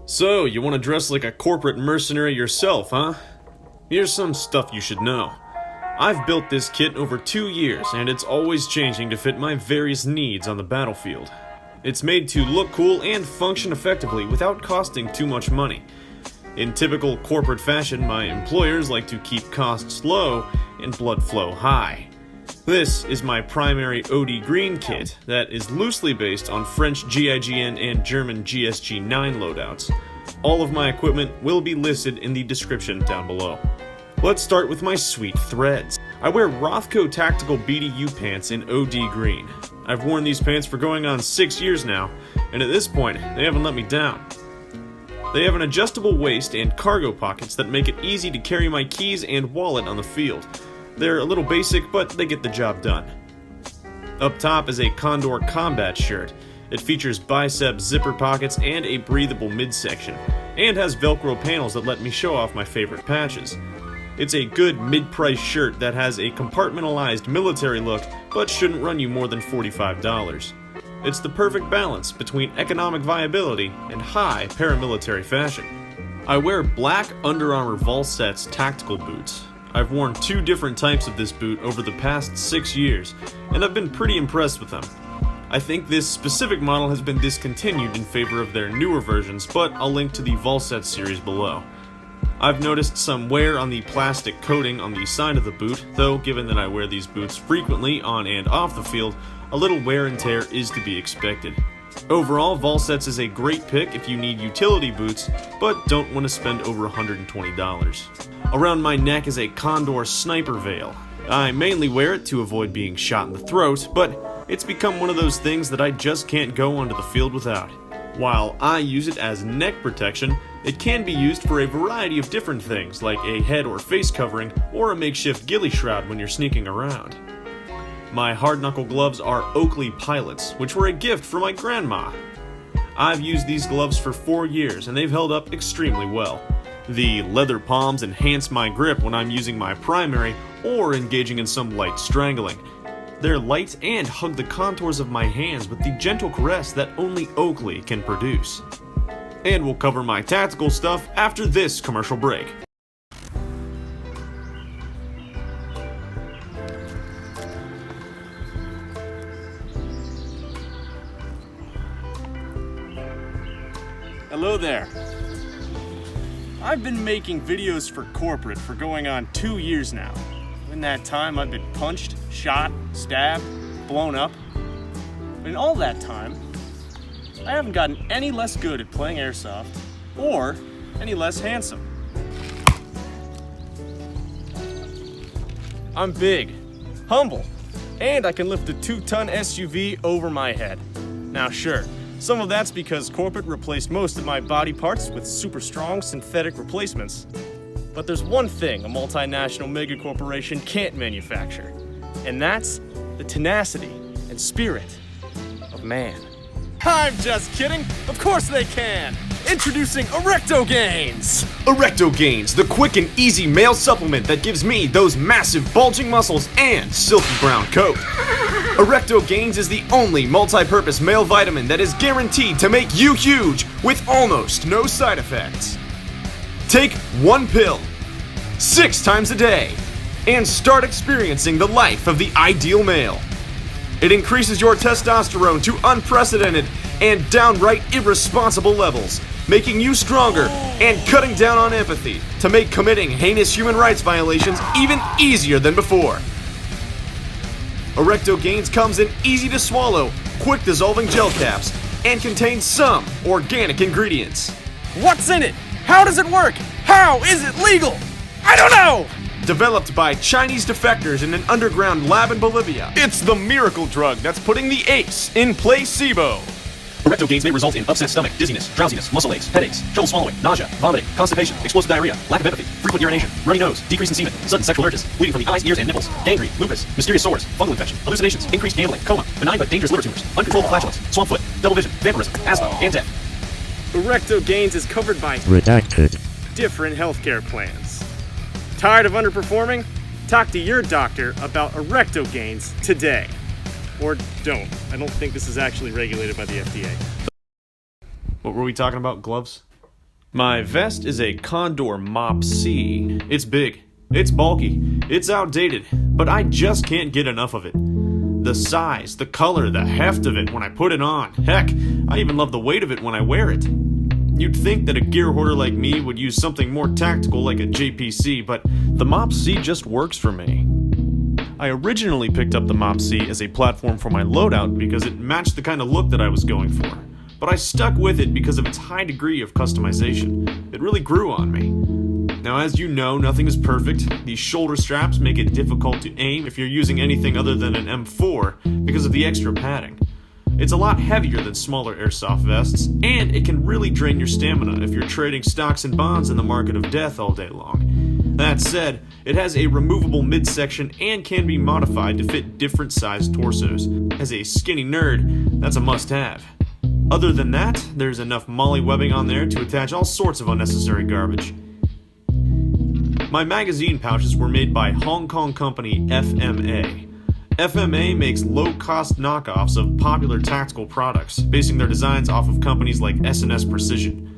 So, you want to dress like a corporate mercenary yourself, huh? Here's some stuff you should know. I've built this kit over 2 years, and it's always changing to fit my various needs on the battlefield. It's made to look cool and function effectively without costing too much money. In typical corporate fashion, my employers like to keep costs low and blood flow high. This is my primary OD Green kit that is loosely based on French GIGN and German GSG-9 loadouts. All of my equipment will be listed in the description down below. Let's start with my sweet threads. I wear Rothko Tactical BDU pants in OD Green. I've worn these pants for going on 6 years now, and at this point, they haven't let me down. They have an adjustable waist and cargo pockets that make it easy to carry my keys and wallet on the field. They're a little basic, but they get the job done. Up top is a Condor combat shirt. It features bicep zipper pockets and a breathable midsection, and has Velcro panels that let me show off my favorite patches. It's a good mid-price shirt that has a compartmentalized military look, but shouldn't run you more than $45. It's the perfect balance between economic viability and high paramilitary fashion. I wear black Under Armour Volsets tactical boots. I've worn 2 different types of this boot over the past 6 years, and I've been pretty impressed with them. I think this specific model has been discontinued in favor of their newer versions, but I'll link to the Volset series below. I've noticed some wear on the plastic coating on the side of the boot, though given that I wear these boots frequently on and off the field, a little wear and tear is to be expected. Overall, Volsets is a great pick if you need utility boots, but don't want to spend over $120. Around my neck is a Condor sniper veil. I mainly wear it to avoid being shot in the throat, but it's become one of those things that I just can't go onto the field without. While I use it as neck protection, it can be used for a variety of different things, like a head or face covering, or a makeshift ghillie shroud when you're sneaking around. My hard knuckle gloves are Oakley Pilots, which were a gift from my grandma. I've used these gloves for 4 years, and they've held up extremely well. The leather palms enhance my grip when I'm using my primary or engaging in some light strangling. They're light and hug the contours of my hands with the gentle caress that only Oakley can produce. And we'll cover my tactical stuff after this commercial break. Hello there. I've been making videos for corporate for going on 2 years now. In that time, I've been punched, shot, stabbed, blown up. But in all that time, I haven't gotten any less good at playing airsoft or any less handsome. I'm big, humble, and I can lift a 2-ton SUV over my head. Now sure, some of that's because corporate replaced most of my body parts with super strong synthetic replacements. But there's one thing a multinational megacorporation can't manufacture, and that's the tenacity and spirit of man. I'm just kidding! Of course they can! Introducing ERECTO GAINZ! ERECTO GAINZ, the quick and easy male supplement that gives me those massive bulging muscles and silky brown coat. ERECTO GAINZ is the only multi-purpose male vitamin that is guaranteed to make you huge with almost no side effects. Take 1 pill 6 times a day and start experiencing the life of the ideal male. It increases your testosterone to unprecedented and downright irresponsible levels, making you stronger and cutting down on empathy to make committing heinous human rights violations even easier than before. ERECTO GAINZ comes in easy-to-swallow, quick-dissolving gel caps and contains some organic ingredients. What's in it? How does it work? How is it legal? I don't know! Developed by Chinese defectors in an underground lab in Bolivia, it's the miracle drug that's putting the ace in placebo. ERECTO GAINZ may result in upset stomach, dizziness, drowsiness, muscle aches, headaches, trouble swallowing, nausea, vomiting, constipation, explosive diarrhea, lack of empathy, frequent urination, runny nose, decrease in semen, sudden sexual urges, bleeding from the eyes, ears, and nipples, gangrene, lupus, mysterious sores, fungal infection, hallucinations, increased gambling, coma, benign but dangerous liver tumors, uncontrollable flatulence, swamp foot, double vision, vampirism, asthma, and death. ERECTO GAINZ is covered by Redacted. different healthcare plans. Tired of underperforming? Talk to your doctor about ERECTO GAINZ today. Or don't. I don't think this is actually regulated by the FDA. What were we talking about? Gloves? My vest is a Condor Mop C. It's big, it's bulky, it's outdated, but I just can't get enough of it. The size, the color, the heft of it when I put it on. Heck, I even love the weight of it when I wear it. You'd think that a gear hoarder like me would use something more tactical like a JPC, but the Mop C just works for me. I originally picked up the Mop C as a platform for my loadout because it matched the kind of look that I was going for. But I stuck with it because of its high degree of customization. It really grew on me. Now, as you know, nothing is perfect. These shoulder straps make it difficult to aim if you're using anything other than an M4 because of the extra padding. It's a lot heavier than smaller airsoft vests, and it can really drain your stamina if you're trading stocks and bonds in the market of death all day long. That said, it has a removable midsection and can be modified to fit different sized torsos. As a skinny nerd, that's a must-have. Other than that, there's enough molly webbing on there to attach all sorts of unnecessary garbage. My magazine pouches were made by Hong Kong company FMA. FMA makes low-cost knockoffs of popular tactical products, basing their designs off of companies like S&S Precision.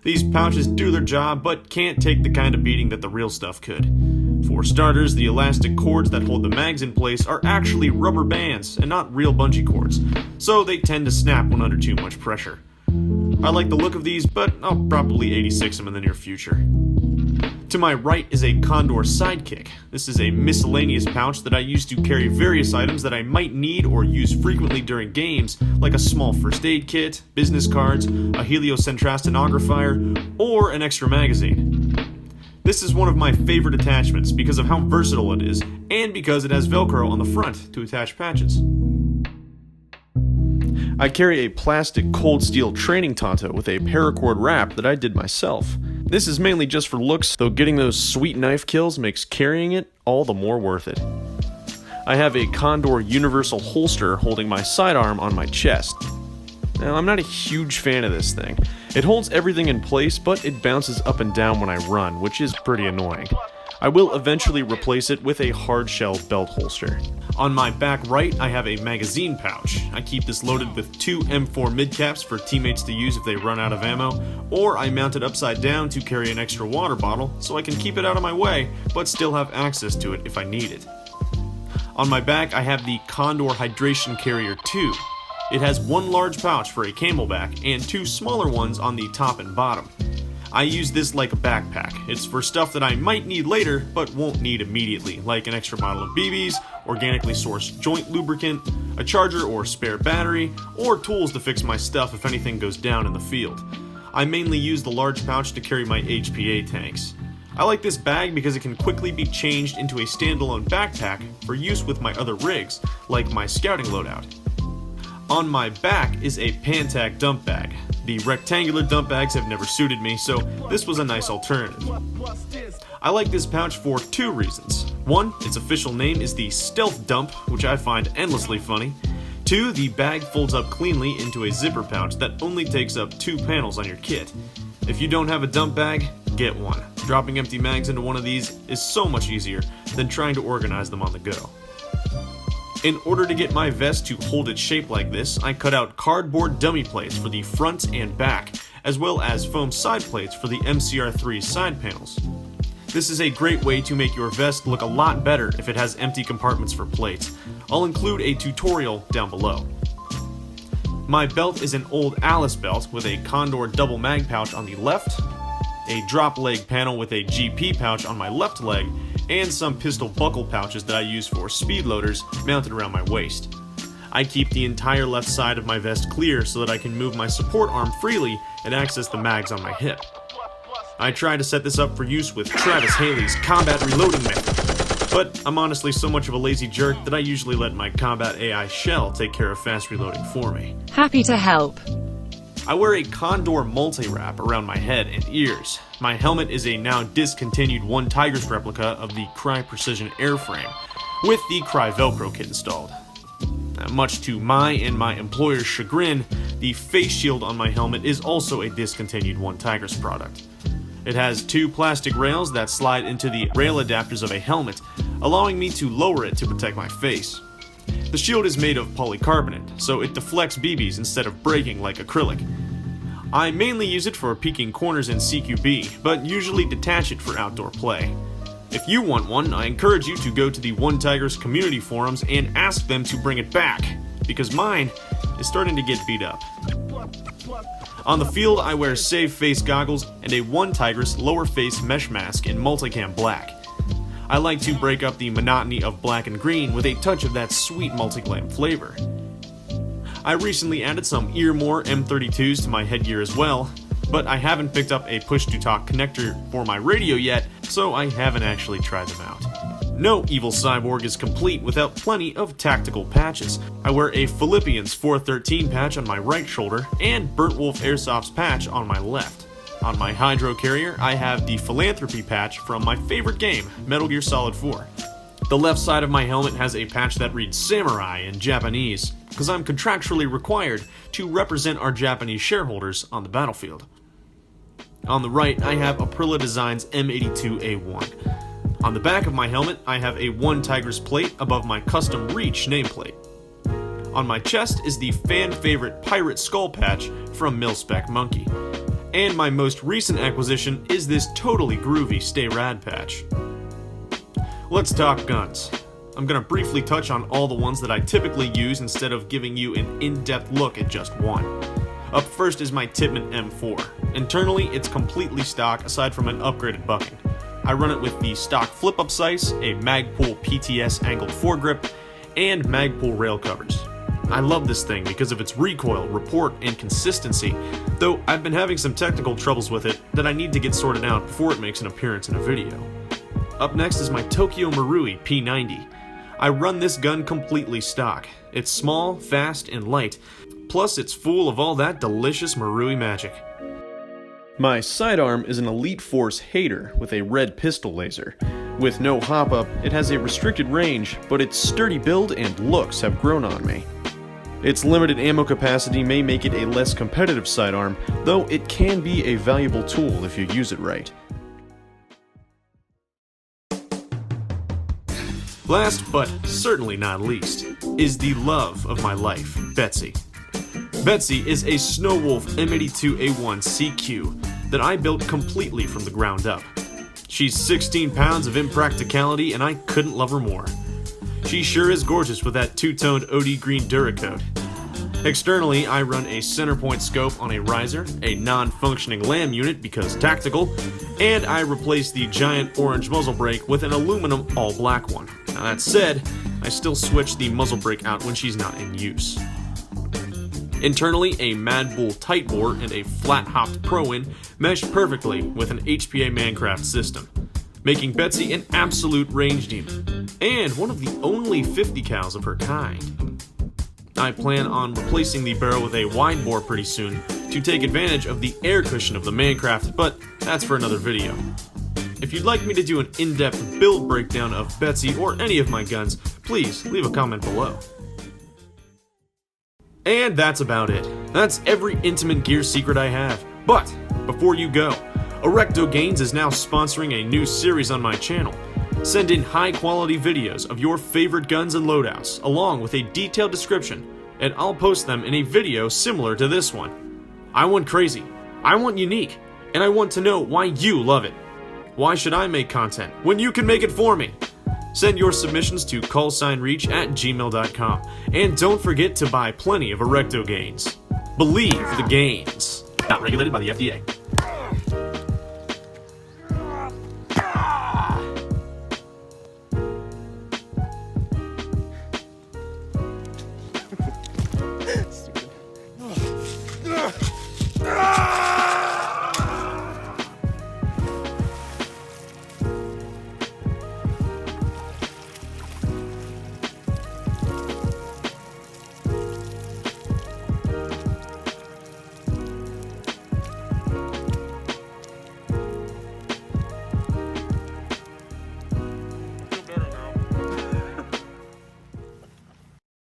These pouches do their job, but can't take the kind of beating that the real stuff could. For starters, the elastic cords that hold the mags in place are actually rubber bands and not real bungee cords, so they tend to snap when under too much pressure. I like the look of these, but I'll probably 86 them in the near future. To my right is a Condor Sidekick. This is a miscellaneous pouch that I use to carry various items that I might need or use frequently during games, like a small first aid kit, business cards, a heliocentrast stenographer, or an extra magazine. This is one of my favorite attachments because of how versatile it is, and because it has Velcro on the front to attach patches. I carry a plastic cold steel training tonto with a paracord wrap that I did myself. This is mainly just for looks, though getting those sweet knife kills makes carrying it all the more worth it. I have a Condor universal holster holding my sidearm on my chest. Now, I'm not a huge fan of this thing. It holds everything in place, but it bounces up and down when I run, which is pretty annoying. I will eventually replace it with a hard shell belt holster. On my back right, I have a magazine pouch. I keep this loaded with 2 M4 midcaps for teammates to use if they run out of ammo, or I mount it upside down to carry an extra water bottle so I can keep it out of my way, but still have access to it if I need it. On my back, I have the Condor Hydration Carrier 2. It has 1 large pouch for a camelback and 2 smaller ones on the top and bottom. I use this like a backpack. It's for stuff that I might need later, but won't need immediately, like an extra bottle of BBs, organically sourced joint lubricant, a charger or spare battery, or tools to fix my stuff if anything goes down in the field. I mainly use the large pouch to carry my HPA tanks. I like this bag because it can quickly be changed into a standalone backpack for use with my other rigs, like my scouting loadout. On my back is a Pantac dump bag. The rectangular dump bags have never suited me, so this was a nice alternative. I like this pouch for 2 reasons. 1, its official name is the Stealth Dump, which I find endlessly funny. 2, the bag folds up cleanly into a zipper pouch that only takes up 2 panels on your kit. If you don't have a dump bag, get one. Dropping empty mags into one of these is so much easier than trying to organize them on the go. In order to get my vest to hold its shape like this, I cut out cardboard dummy plates for the front and back, as well as foam side plates for the MCR3 side panels. This is a great way to make your vest look a lot better if it has empty compartments for plates. I'll include a tutorial down below. My belt is an old Alice belt with a Condor double mag pouch on the left, a drop leg panel with a GP pouch on my left leg, and some pistol buckle pouches that I use for speed loaders mounted around my waist. I keep the entire left side of my vest clear so that I can move my support arm freely and access the mags on my hip. I try to set this up for use with Travis Haley's combat reloading method, but I'm honestly so much of a lazy jerk that I usually let my combat AI shell take care of fast reloading for me. Happy to help. I wear a Condor multi-wrap around my head and ears. My helmet is a now discontinued One Tigers replica of the Cry Precision airframe, with the Cry Velcro kit installed. Much to my and my employer's chagrin, the face shield on my helmet is also a discontinued One Tigers product. It has 2 plastic rails that slide into the rail adapters of a helmet, allowing me to lower it to protect my face. The shield is made of polycarbonate, so it deflects BBs instead of breaking like acrylic. I mainly use it for peeking corners in CQB, but usually detach it for outdoor play. If you want one, I encourage you to go to the One Tigers community forums and ask them to bring it back, because mine is starting to get beat up. On the field, I wear save face goggles and a One Tigers lower face mesh mask in multicam black. I like to break up the monotony of black and green with a touch of that sweet multiclam flavor. I recently added some Earmore M32s to my headgear as well, but I haven't picked up a push-to-talk connector for my radio yet, so I haven't actually tried them out. No Evil Cyborg is complete without plenty of tactical patches. I wear a Philippians 413 patch on my right shoulder and Burnt Wolf Airsoft's patch on my left. On my Hydro carrier, I have the Philanthropy patch from my favorite game, Metal Gear Solid 4. The left side of my helmet has a patch that reads Samurai in Japanese, because I'm contractually required to represent our Japanese shareholders on the battlefield. On the right, I have Aprilla Designs M82A1. On the back of my helmet, I have a One Tigers plate above my custom Reach nameplate. On my chest is the fan-favorite Pirate Skull patch from Mil-Spec Monkey. And my most recent acquisition is this totally groovy Stay Rad patch. Let's talk guns. I'm gonna briefly touch on all the ones that I typically use instead of giving you an in-depth look at just one. Up first is my Tippmann M4. Internally, it's completely stock aside from an upgraded bucking. I run it with the stock flip-up sights, a Magpul PTS angled foregrip, and Magpul rail covers. I love this thing because of its recoil, report, and consistency, though I've been having some technical troubles with it that I need to get sorted out before it makes an appearance in a video. Up next is my Tokyo Marui P90. I run this gun completely stock. It's small, fast, and light, plus it's full of all that delicious Marui magic. My sidearm is an Elite Force Hater with a red pistol laser. With no hop-up, it has a restricted range, but its sturdy build and looks have grown on me. Its limited ammo capacity may make it a less competitive sidearm, though it can be a valuable tool if you use it right. Last, but certainly not least, is the love of my life, Betsy. Betsy is a Snowwolf M82A1 CQ that I built completely from the ground up. She's 16 pounds of impracticality and I couldn't love her more. She sure is gorgeous with that two-toned OD green Duracoat. Externally, I run a centerpoint scope on a riser, a non-functioning LAM unit because tactical, and I replaced the giant orange muzzle brake with an aluminum all-black one. Now that said, I still switch the muzzle brake out when she's not in use. Internally, a Mad Bull tight bore and a flat-hopped Pro-Win mesh perfectly with an HPA Mancraft system, making Betsy an absolute range demon, and one of the only 50 cals of her kind. I plan on replacing the barrel with a wide bore pretty soon to take advantage of the air cushion of the Mancraft, but that's for another video. If you'd like me to do an in-depth build breakdown of Betsy or any of my guns, please leave a comment below. And that's about it. That's every intimate gear secret I have. But before you go, ERECTO GAINZ is now sponsoring a new series on my channel. Send in high-quality videos of your favorite guns and loadouts, along with a detailed description, and I'll post them in a video similar to this one. I want crazy, I want unique, and I want to know why you love it. Why should I make content when you can make it for me? Send your submissions to callsignreach@gmail.com, and don't forget to buy plenty of ERECTO GAINZ. Believe the GAINZ. Not regulated by the FDA.